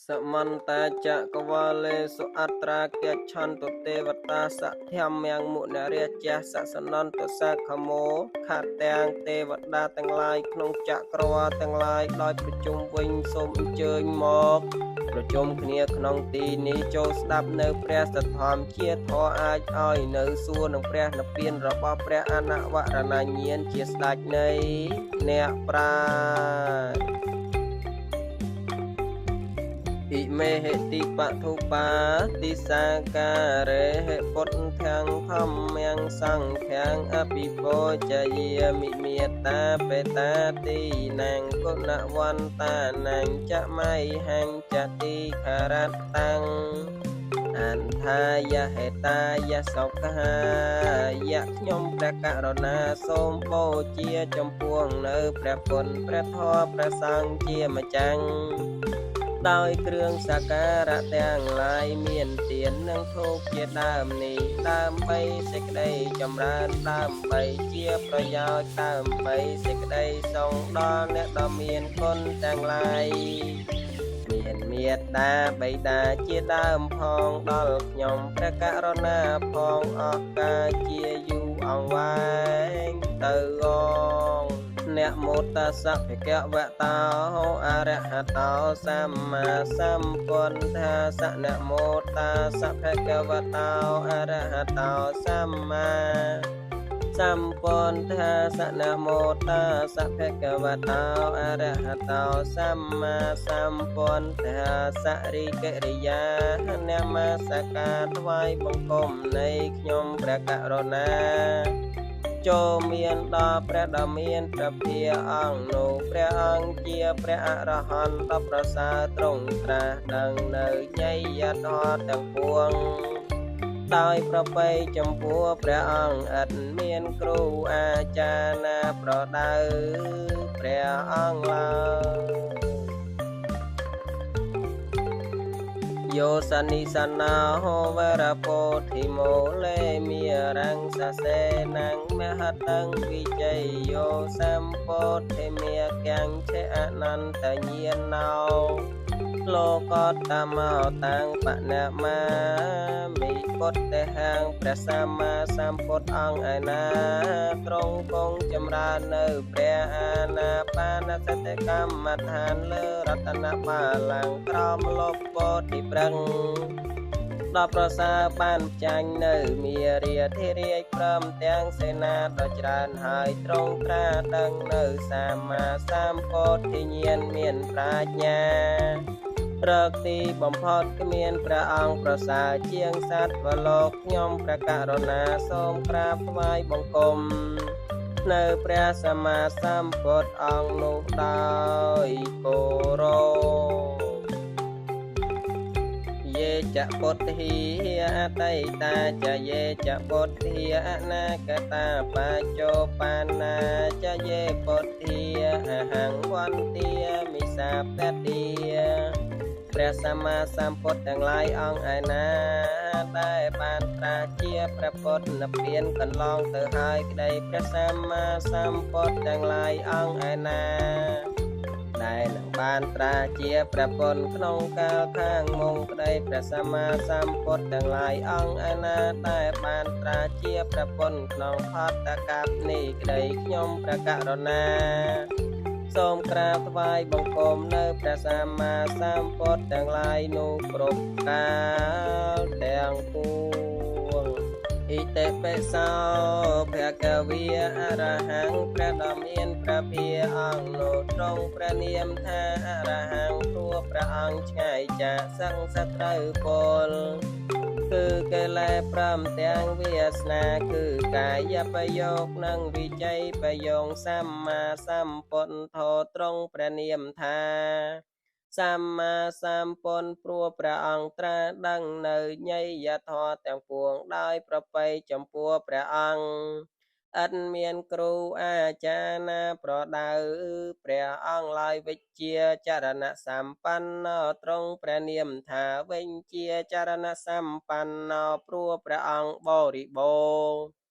สมันตาจะกวาเลสุอัตราเกียชันตุเตวตาสัทยามยังมุนเรียจาสัสนันตุสักขโมขัดแตงเทวดาตั้งหลายขนงจักรวาลตั้งหลายลอยประชุมวิญสมเจยหมอกประชุมเนียขนงตีนี้โจสดับเนื้อเปรสธรรมเชียทออาจอ้อยเนื้อส่วนเปรนเปลี่ยนระบอบเปรอนาวัรนาเงียนเชียสดักในเนปราอิเมเหติปะทุปาติสาการเหปนทางธรรมยังสังแข็งอภิโภจเยมิเมียตาเปตาตีนางกุณวันตานางจะไม่แห่งจะตีขรัตตังอันทายะเหตายะสกหายะยมประกรณาสมโปเจียจมพวงเนอประปนประทอประสังเจียมจังដោយគ្រឿងសក្ការៈទាំងឡាយមានទាននិងធូបជាដើមនេះដើម្បីសេចក្តីចម្រើនដើម្បីជាប្រយោជន៍ដើម្បីសេចក្តីសងដល់អ្នកដ៏មានគុណទាំងឡាយមានមេត្តាបិតាជាដើមផងដល់ខ្ញុំព្រះករុណាផងអស់កាលជាយូរអង្វែងទៅអងนะโมตัสสะภะคะวะโตอะระหะโตสัมมาสัมพุทธัสสะนะโมตัสสะภะคะวะโตอะระหะโตสัมมาสัมพุทธัสสะนะโมตัสสะภะคะวะโตอะระหะโตสัมมาสัมพุทธัสสะរិកិរិយានមស្ការថ្វាយបង្គំនៃខ្ញុំព្រះករុណាចូលមានដល់ព្រះដ៏មានព្រះភាអង្គនោះព្រះអង្គជាព្រះអរហន្តដ៏ប្រសើរទ្រង់ត្រាស់ដឹងនៅញយធម៌ទាំងពួងដោយប្រពៃចំពោះព្រះអង្គឥតមានគ្រូអាចារ្យណាប្រដៅព្រះអង្គឡើយយោសនិសនាហោវរពោធិមោលេមីរੰសសេនੰមហតੰវិជ័យយោសម្ពោធិមេកាំងឆេអនន្តញាណោលោកតមោតាំងបណមាមិពុទ្ធហាងព្រះសម្មាសម្ពុទ្ធអង្គឯណាទ្រង់គង់ចម្រើននៅព្រះអានាបានសតិកម្មដ្ឋានលើរតនបាលังก์ក្រមលពពោធិប្រឹងដល់ប្រសើរបានចាញ់នៅមារាធិរាជព្រមទាំងសេនាដ៏ច្រើនហើយទ្រង់ត្រាស់ដឹងនៅសម្មាសម្ពុទ្ធញ្ញាណមានប្រាជ្ញារកទីបំផុតគ្មានព្រះអង្គប្រសើរជាងសត្វលោកខ្ញុំព្រះករុណាសូមក្រាបថ្វាយបង្គំនៅព្រះសម្មាសម្ពុទ្ធអង្គនោះដោយគោរពយេចពុទ្ធាអតីតាចយេចពុទ្ធាអនាគតាបច្ចុប្បន្នាចយេពុទ្ធាអហង្វន្ទាមិសាបតិព្រះសម្មាសម្ពុទ្ធទាំងឡាយអង្គឯណាដែលបានត្រាស់ជាព្រះពុទ្ធនិព្វានកន្លងទៅហើយក្តីព្រះសម្មាសម្ពុទ្ធទាំងឡាយអង្គឯណាដែលនឹងបានត្រាស់ជាព្រះពុទ្ធក្នុងកាលខាងមុខក្តីព្រះសម្មាសម្ពុទ្ធទាំងឡាយអង្គឯណាដែលបានត្រាស់ជាព្រះពុទ្ធក្នុងផតកប្បនេះក្តីខ្ញុំព្រះករុណាសូមក្រាបថ្វាយបង្គំនៅព្រះសម្មាសម្ពុទ្ធទាំងឡាយនោះគ្រប់កាលទាំងពួងអ៊ីតេបេសោភគវីអរហង្គព្រះដ៏មានព្រះភាអង្គនោះទ្រង់ព្រះនាមថាអរហង្គព្រោះព្រះអង្គឆ្ងាយចាកសង្សត្រូវពលគឺកិលេសព្រមទាំងវាសនាគឺកាយប្រយោគនិងវិជ័យប្រយោគសម្មាសម្ពុទ្ធោទ្រង់ព្រះនាមថាសម្មាសម្ពុទ្ធព្រោះព្រះអង្គត្រាស់ដឹងនៅញយធម៌ទាំងពួងដោយប្រពៃចំពោះព្រះអង្គឥតមានគ្រូអាចារ្យណាប្រដៅព្រះអង្គឡើយវិជ្ជាចរណសម្បណ្ណោទ្រង់ព្រះនាមថាវិជ្ជាចរណសម្បណ្ណោព្រោះព្រះអង្គបរិបូរណ៍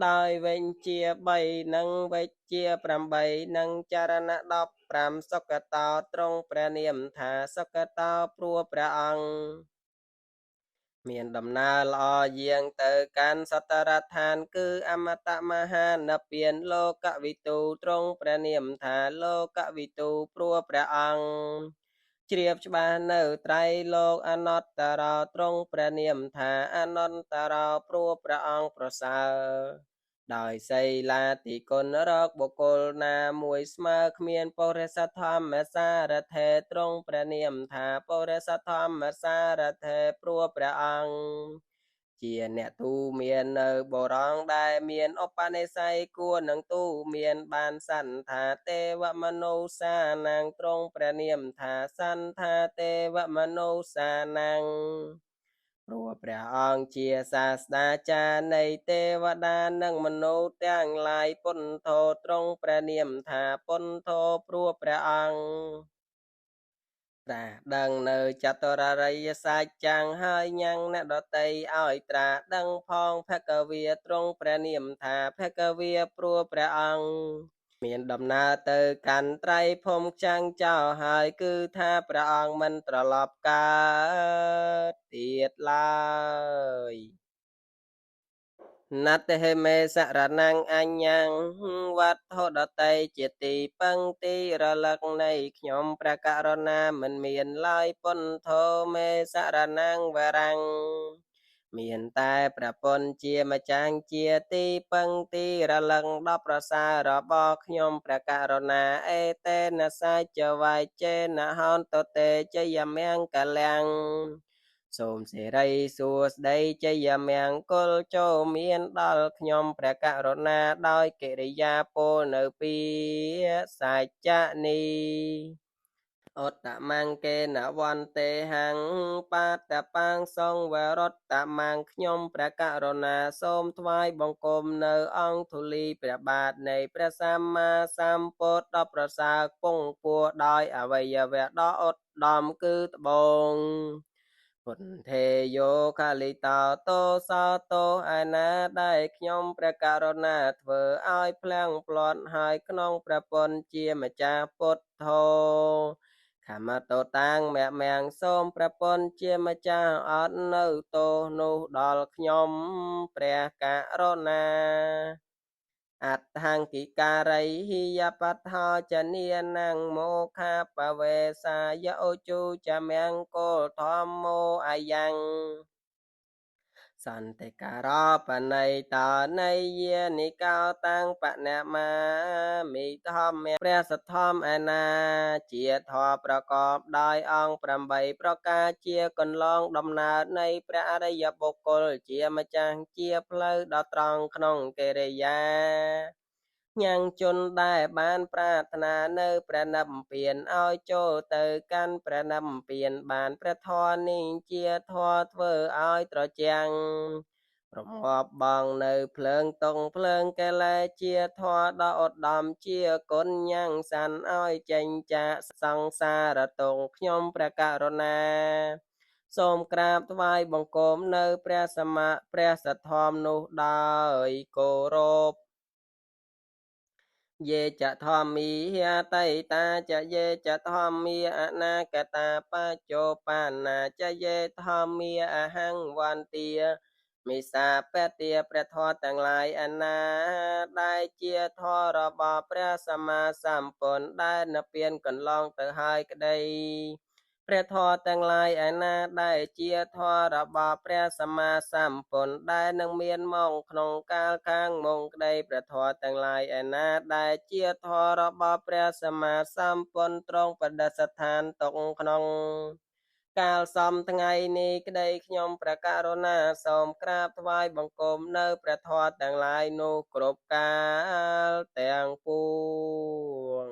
ដោយវិជ្ជា3និងវិជ្ជា8និងចរណ ប្រាំសុគតោត្រង់ព្រះនាមថាសុគតោព្រោះព្រះអង្គមានដំណើរល្អយាងទៅកាន់សតរដ្ឋានគឺអមតមហានិព្វានលោកវិទូត្រង់ព្រះនាមថាលោកវិទូព្រោះព្រះអង្គជ្រាបច្បាស់នៅត្រៃលោកអនត្តរោត្រង់ព្រះនាមថាអនន្តរោព្រោះព្រះអង្គប្រសើរដោយសីលាតិគុណរកបុគ្គលណាមួយស្មើគ្មានបរិសធម្មសារថេត្រង់ព្រះនាមថាបរិសធម្មសារថេព្រោះព្រះអង្គជាអ្នកទូមាននៅបរងដែលមានឧបនិស្ស័យគួរនឹងទូមានបានសន្តាទេវមនុស្សានាងត្រង់ព្រះនាមថាសន្តាទេវមនុស្សានាងព្រោះព្រះអង្គជាសាស្តាចារ្យនៃទេវតានិងមនុស្សទាំងឡាយពុទ្ធោត្រង់ព្រះនាមថាពុទ្ធោព្រោះព្រះអង្គត្រាស់ដឹងនៅចតុររិយសច្ចចាំងហើយញ៉ាំងអ្នកដតីឲ្យត្រាស់ដឹងផងភគវាត្រង់ព្រះនាមថាភគវាព្រោះព្រះអង្គមានដំណើរទៅកាន់ត្រៃភូមិខ្ចាំងចោលហើយគឺថាព្រះអង្គមិនត្រឡប់កើតទៀតឡើយណត្តហេមេសរណង្គអញ្ញងវត្ថុដតីជាទីពឹងទីរលឹកនៃខ្ញុំព្រះករុណាមិនមានឡើយពុទ្ធោមេសរណង្គវរាំងមានតែព្រះពុទ្ធជាម្ចាស់ជាទីពឹងទីរលឹកដល់ប្រសើររបស់ខ្ញុំព្រះករុណាអេតេនសាចវាយចេនហោនតតេចយមង្គលាំងសូមសិរីសួស្តីជ័យមង្គលចូលមានដល់ខ្ញុំព្រះករុណាដោយកិរិយាពោលនៅពីសច្ចនីអត្តមង្កេណវន្ទេហੰបាតបាំងសង្វរតមង្ឃខ្ញុំព្រះករុណាសូមថ្វាយបង្គំនៅអង្គធូលីព្រះបាទនៃព្រះសម្មាសម្ពុទ្ធដ៏ប្រសើរពងពួរដោយអវយវៈដ៏ឧត្តមគឺត្បូងពុទ្ធេយោកាលិតោតោសោតោឯណាដែលខ្ញុំព្រះករុណាធ្វើឲ្យភ្លាំងភ្លាត់ហើយក្នុងព្រះពន្ធជាម្ចាស់ពុទ្ធោខមតោតាំងមមៀងសូមព្រះពន្ធជាម្ចាស់អត់នៅទោសនោះដល់ខ្ញុំព្រះករុណាអដ្ឋង្គិការីហិយបដ្ឋោចនានងមោខាបវេសាយឧជុចមង្គលធម្មោអាយ៉ាងសន្តិការោបណៃតនៃយានិកោតាំងបណមាមិធម្មព្រះសទ្ធម្មឯណាជាធម៌ប្រកបដោយអង្គ8ប្រការជាកន្លងដំណើរនៃព្រះអរិយបុគ្គលជាម្ចាស់ជាផ្លូវដ៏ត្រង់ក្នុងកិរិយាញ៉ាំងជនដែលបានប្រាថ្នានៅព្រះនិព្វានឲ្យចូលទៅកាន់ព្រះនិព្វានបានព្រះធម៌នេះជាធម៌ធ្វើឲ្យត្រជាក់រងាប់បងនៅភ្លើងតុងភ្លើងកិលេសជាធម៌ដ៏ឧត្តមជាគុណញ៉ាំងសាន់ឲ្យចេញចាកសង្សារតុងខ្ញុំព្រះករុណាសូមក្រាបថ្វាយបង្គំនៅព្រះសមៈព្រះសទ្ធម្មនោះដោយគោរពយេចធម្មីហេតៃតាចយេចធម្មីអនាគតាបច្ចុប្បន្នាចយេធម្មីអហង្វន្ទាមិសាបតិព្រះធម៌ទាំងឡាយអណាដែលជាធម៌របស់ព្រះសម្មាសម្ពុទ្ធដែលនិព្វានកន្លងទៅហើយក្តីព្រះធម៌ទាំងឡាយឯណាដែលជាធម៌របស់ព្រះសម្មាសម្ពុទ្ធដែលនឹងមានមកក្នុងកាលខាងមុខក្តីព្រះធម៌ទាំងឡាយឯណាដែលជាធម៌របស់ព្រះសម្មាសម្ពុទ្ធទ្រង់បដិស្ថានតុក្នុងកាលសំថ្ងៃនេះក្តីខ្ញុំព្រះករុណាសូមក្រាបថ្វាយបង្គំនៅព្រះធម៌ទាំងឡាយនោះគ្រប់កាលទាំងពួង